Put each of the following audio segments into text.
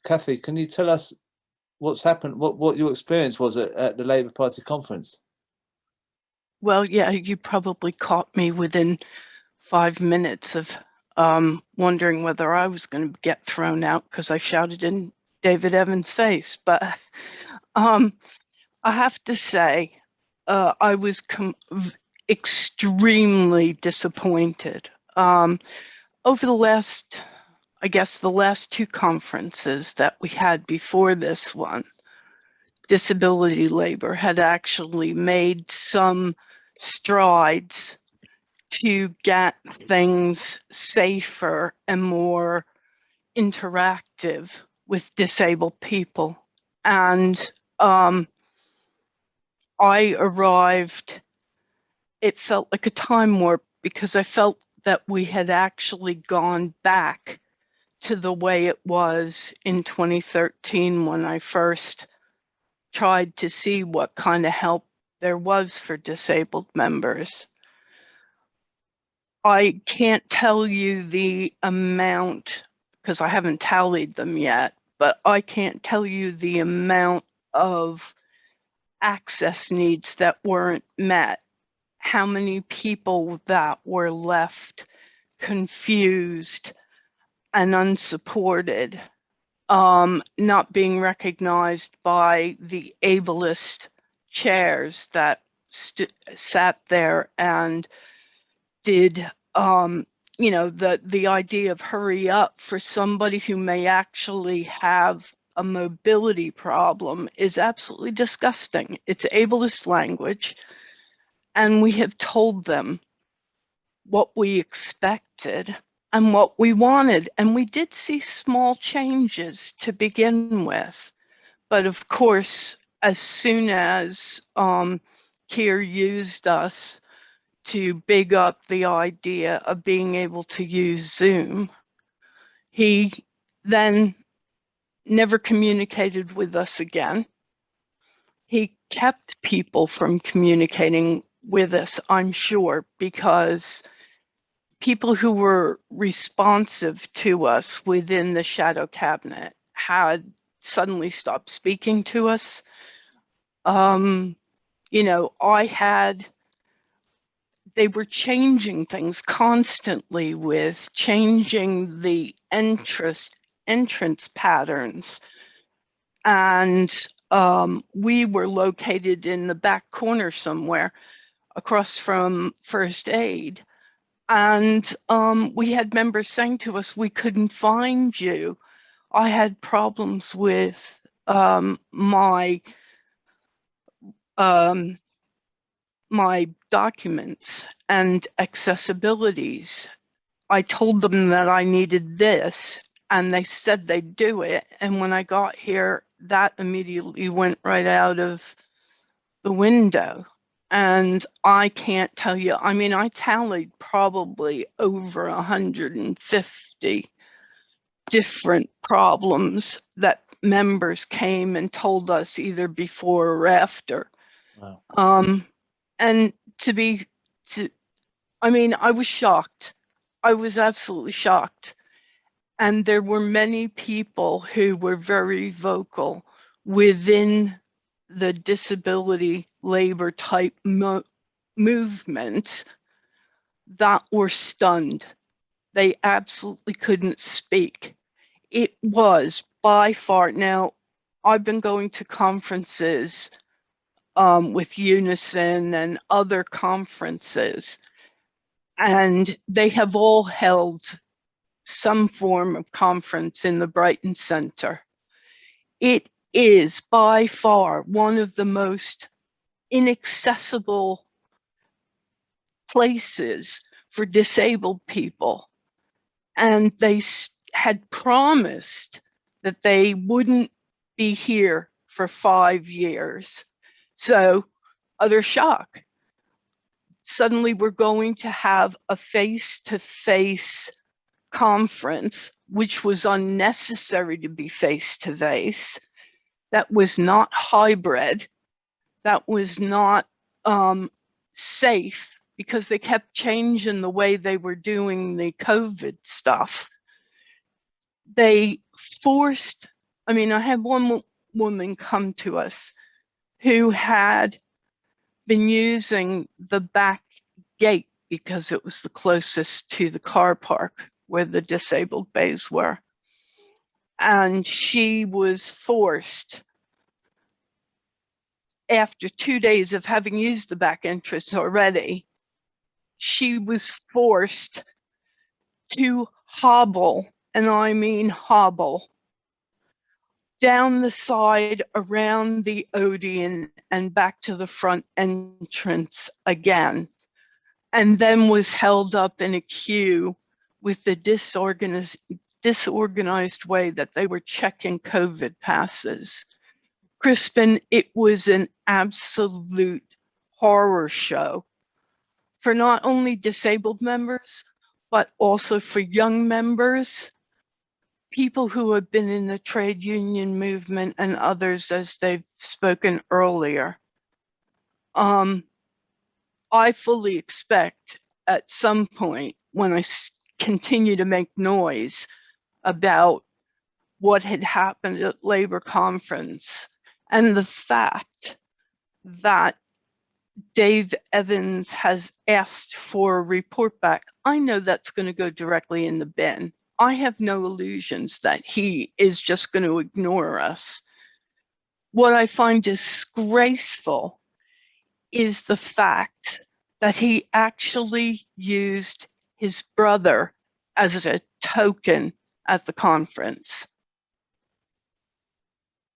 Kathy, can you tell us what's happened, what your experience was at the Labour Party conference? Well, yeah, you probably caught me within 5 minutes of wondering whether I was going to get thrown out because I shouted in David Evans' face. But I have to say, I was extremely disappointed. Over the last, I guess, the last two conferences that we had before this one, disability labor had actually made some strides to get things safer and more interactive with disabled people. And I arrived, it felt like a time warp because I felt that we had actually gone back to the way it was in 2013 when I first tried to see what kind of help there was for disabled members. I can't tell you the amount because I haven't tallied them yet, but I can't tell you the amount of access needs that weren't met, how many people that were left confused and unsupported, not being recognized by the ableist chairs that sat there and did, you know, the idea of hurry up for somebody who may actually have a mobility problem is absolutely disgusting. It's ableist language, and we have told them what we expected and what we wanted, and we did see small changes to begin with. But of course, as soon as Keir used us to big up the idea of being able to use Zoom, he then never communicated with us again. He kept people from communicating with us, I'm sure, because people who were responsive to us within the shadow cabinet had suddenly stopped speaking to us. You know, they were changing things constantly with changing the entrance patterns. And we were located in the back corner somewhere across from first aid. And we had members saying to us, we couldn't find you. I had problems with my documents and accessibilities. I told them that I needed this, and they said they'd do it. And when I got here, that immediately went right out of the window. And I can't tell you, I mean, I tallied probably over 150 different problems that members came and told us either before or after. Wow. And I mean, I was shocked. I was absolutely shocked. And there were many people who were very vocal within the disability labor type movement that were stunned. They absolutely couldn't speak. It was by far, now I've been going to conferences with Unison and other conferences, and they have all held some form of conference in the Brighton Centre. It is by far one of the most inaccessible places for disabled people. And they had promised that they wouldn't be here for 5 years. So, utter shock. Suddenly we're going to have a face-to-face conference, which was unnecessary to be face-to-face, that was not hybrid, that was not safe, because they kept changing the way they were doing the COVID stuff. They forced I mean, I had one woman come to us who had been using the back gate because it was the closest to the car park where the disabled bays were. And she was forced, after 2 days of having used the back entrance already, she was forced to hobble, and I mean hobble, down the side around the Odeon and back to the front entrance again, and then was held up in a queue with the disorganized way that they were checking COVID passes. Crispin, it was an absolute horror show for not only disabled members, but also for young members, people who have been in the trade union movement and others, as they've spoken earlier. I fully expect at some point, when I continue to make noise about what had happened at Labor Conference and the fact that Dave Evans has asked for a report back, I know that's going to go directly in the bin. I have no illusions that he is just going to ignore us. What I find disgraceful is the fact that he actually used his brother as a token at the conference.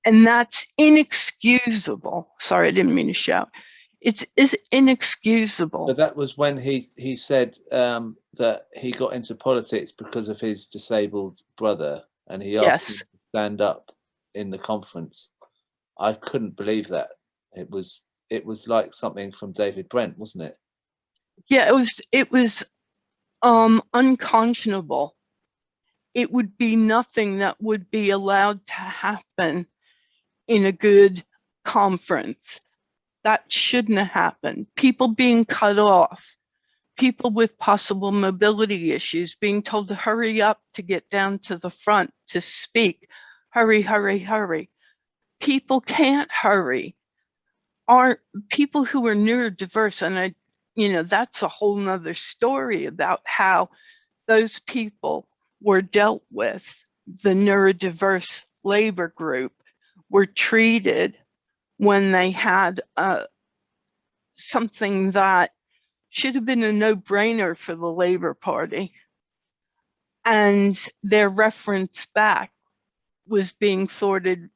And that's inexcusable. Sorry, I didn't mean to shout. It's inexcusable. So that was when he said that he got into politics because of his disabled brother, and he asked him to stand up in the conference. I couldn't believe that. It was like something from David Brent, wasn't it? Yeah, it was unconscionable. It would be nothing that would be allowed to happen in a good conference. That shouldn't have happened. People being cut off, people with possible mobility issues being told to hurry up to get down to the front to speak. Hurry, hurry, hurry. People can't hurry. Are people who are neurodiverse, and that's a whole nother story about how those people were dealt with. The neurodiverse labor group were treated when they had something that should have been a no-brainer for the Labor Party, and their reference back was being thwarted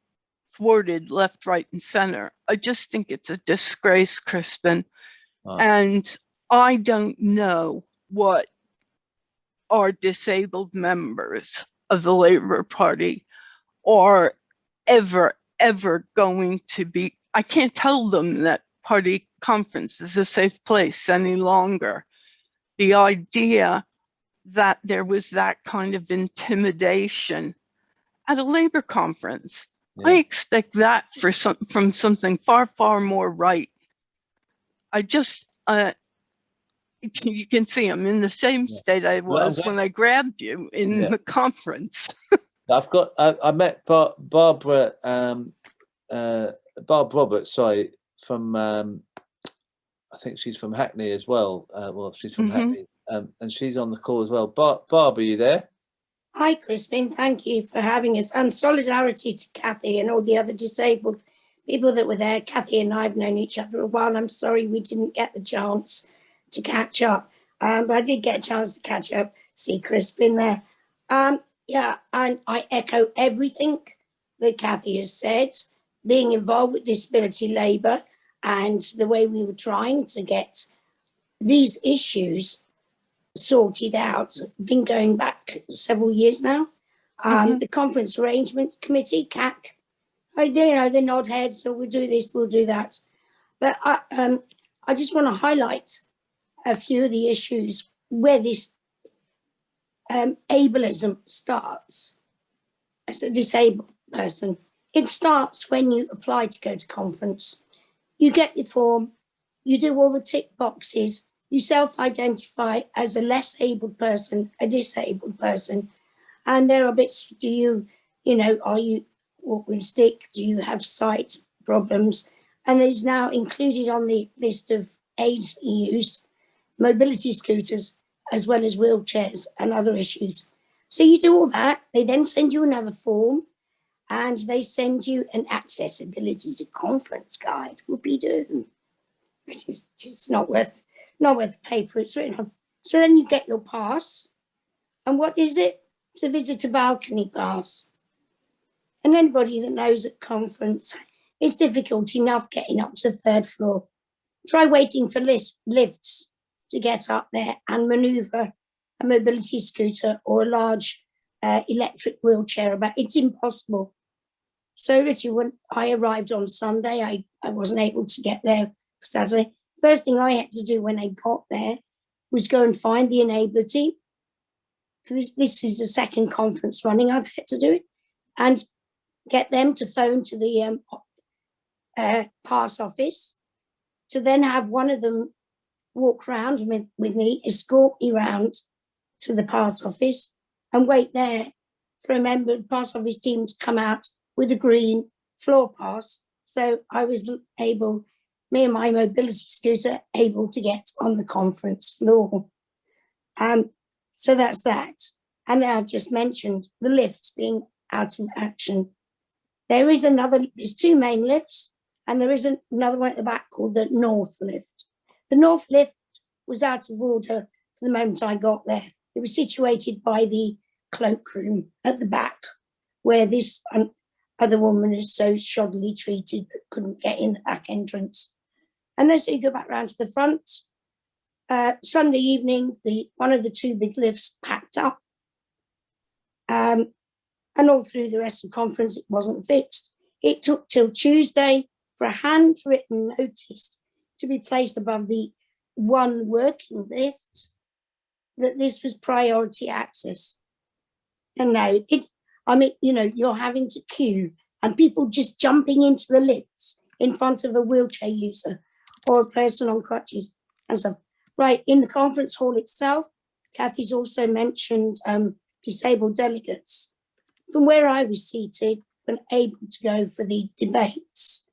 left, right, and center. I just think it's a disgrace, Crispin. Wow. And I don't know what our disabled members of the Labor Party are ever going to be. I can't tell them that party conference is a safe place any longer. The idea that there was that kind of intimidation at a labor conference, I expect that from something far more right. I just, you can see I'm in the same state I was when I grabbed you in the conference. I met Barb Roberts, sorry, from I think she's from Hackney as well. Well, she's from Hackney, and she's on the call as well. Barb, are you there? Hi, Crispin. Thank you for having us. And solidarity to Kathy and all the other disabled people that were there. Kathy and I have known each other a while. I'm sorry we didn't get the chance to catch up, but I did get a chance to catch up. See Crispin there. Yeah, and I echo everything that Kathy has said. Being involved with disability labour and the way we were trying to get these issues sorted out, been going back several years now. The Conference Arrangement Committee, CAC, the nod heads, so we'll do this, we'll do that. But I just want to highlight a few of the issues where this ableism starts as a disabled person. It starts when you apply to go to conference. You get your form, you do all the tick boxes, you self-identify as a less able person, a disabled person, and there are bits, are you walk with a stick? Do you have sight problems? And there's now included on the list of aids used, mobility scooters, as well as wheelchairs and other issues. So you do all that. They then send you another form, and they send you an accessibility to conference guide. Whoopie-doo. It's not worth the paper it's written on. So then you get your pass. And what is it? It's a visitor balcony pass. And anybody that knows at conference, it's difficult enough getting up to the third floor. Try waiting for lifts to get up there and manoeuvre a mobility scooter or a large electric wheelchair about. It's impossible. So literally, when I arrived on Sunday, I wasn't able to get there for Saturday. First thing I had to do when I got there was go and find the enabler team. This is the second conference running I've had to do it, and get them to phone to the pass office, to then have one of them walk round with me, escort me round to the pass office, and wait there for a member of the pass office team to come out with a green floor pass. So I was able, me and my mobility scooter, able to get on the conference floor. So that's that. And then I've just mentioned the lifts being out of action. There's two main lifts, and there is another one at the back called the North lift. The North lift was out of order the moment I got there. It was situated by the cloakroom at the back, where this other woman is so shoddily treated that couldn't get in the back entrance. And then so you go back round to the front. Sunday evening, one of the two big lifts packed up. And all through the rest of the conference, it wasn't fixed. It took till Tuesday for a handwritten notice to be placed above the one working lift that this was priority access. And now, you're having to queue and people just jumping into the lifts in front of a wheelchair user or a person on crutches and stuff. Right, in the conference hall itself, Kathy's also mentioned disabled delegates. From where I was seated, when able to go for the debates,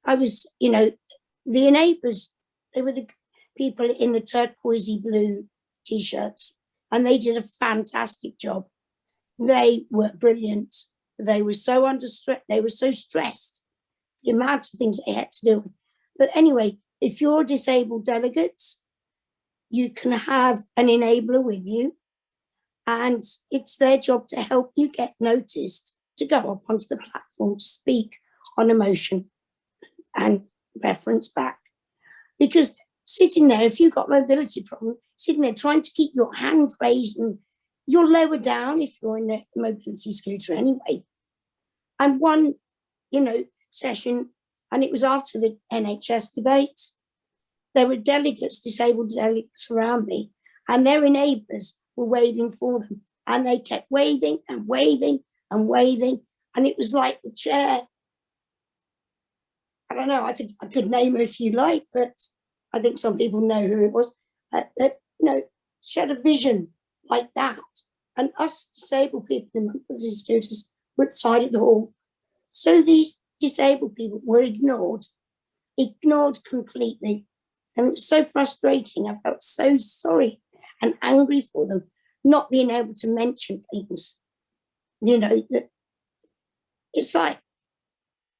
I was, the enablers, they were the people in the turquoisey blue T-shirts, and they did a fantastic job. They were brilliant. They were so under stress. They were so stressed, the amount of things they had to do with. But anyway, if you're disabled delegates, you can have an enabler with you, and it's their job to help you get noticed, to go up onto the platform to speak on a motion and reference back. Because sitting there, if you've got mobility problem, sitting there trying to keep your hand raised, and you're lower down if you're in a mobility scooter anyway. And one, session, and it was after the NHS debate, there were disabled delegates around me, and their enablers were waving for them. And they kept waving and waving and waving. And it was like the chair, I don't know, I could name her if you like, but I think some people know who it was. She had a vision like that. And us disabled people in mobility scooters were at the side of the hall. So these disabled people were ignored completely. And it was so frustrating. I felt so sorry and angry for them, not being able to mention things. That it's like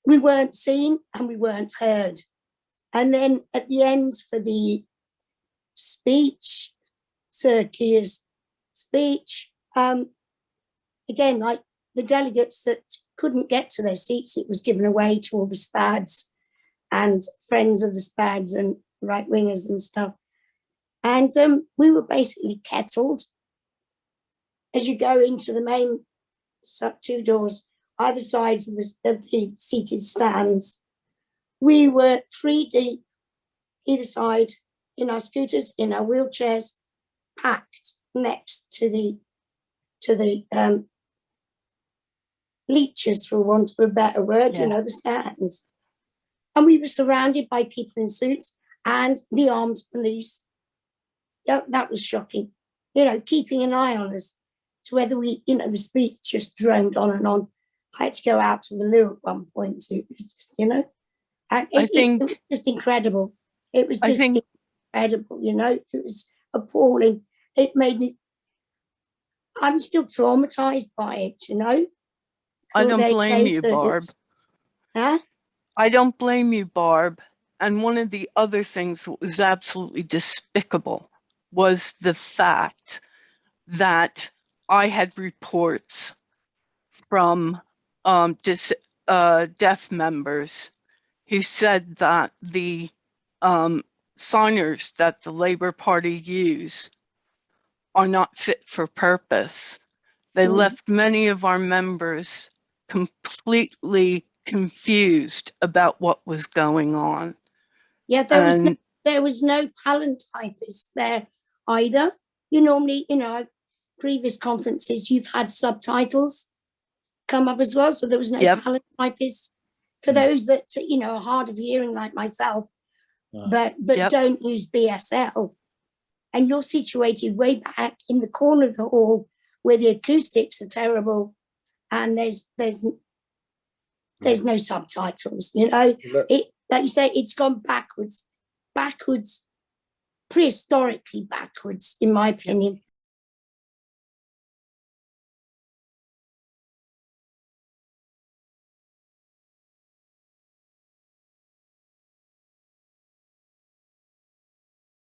we weren't seen and we weren't heard. And then at the end for the speech, Sir Keir's speech, again, like the delegates that couldn't get to their seats, it was given away to all the SPADs and friends of the SPADs and right-wingers and stuff. And we were basically kettled. As you go into the main two doors, either sides of the seated stands, we were 3 deep, either side, in our scooters, in our wheelchairs, packed next to the bleachers, for want of a better word, the stands. And we were surrounded by people in suits and the armed police. That was shocking. Keeping an eye on us to whether we, the speech just droned on and on. I had to go out to the loo at one point. So it was just, you know, and it was just incredible. It was just incredible, you know, it was appalling. It made me, I'm still traumatized by it, you know. I don't blame you, Barb. Huh? I don't blame you, Barb. And one of the other things that was absolutely despicable was the fact that I had reports from deaf members who said that the signers that the Labour Party use are not fit for purpose. They left many of our members completely confused about what was going on. Yeah, there was no palette typist there either. You normally, you know, previous conferences, you've had subtitles come up as well. So there was no palette typist for those that, you know, are hard of hearing like myself, but don't use BSL. And you're situated way back in the corner of the hall where the acoustics are terrible and there's no subtitles, you know. It, like you say, it's gone backwards, prehistorically backwards, in my opinion.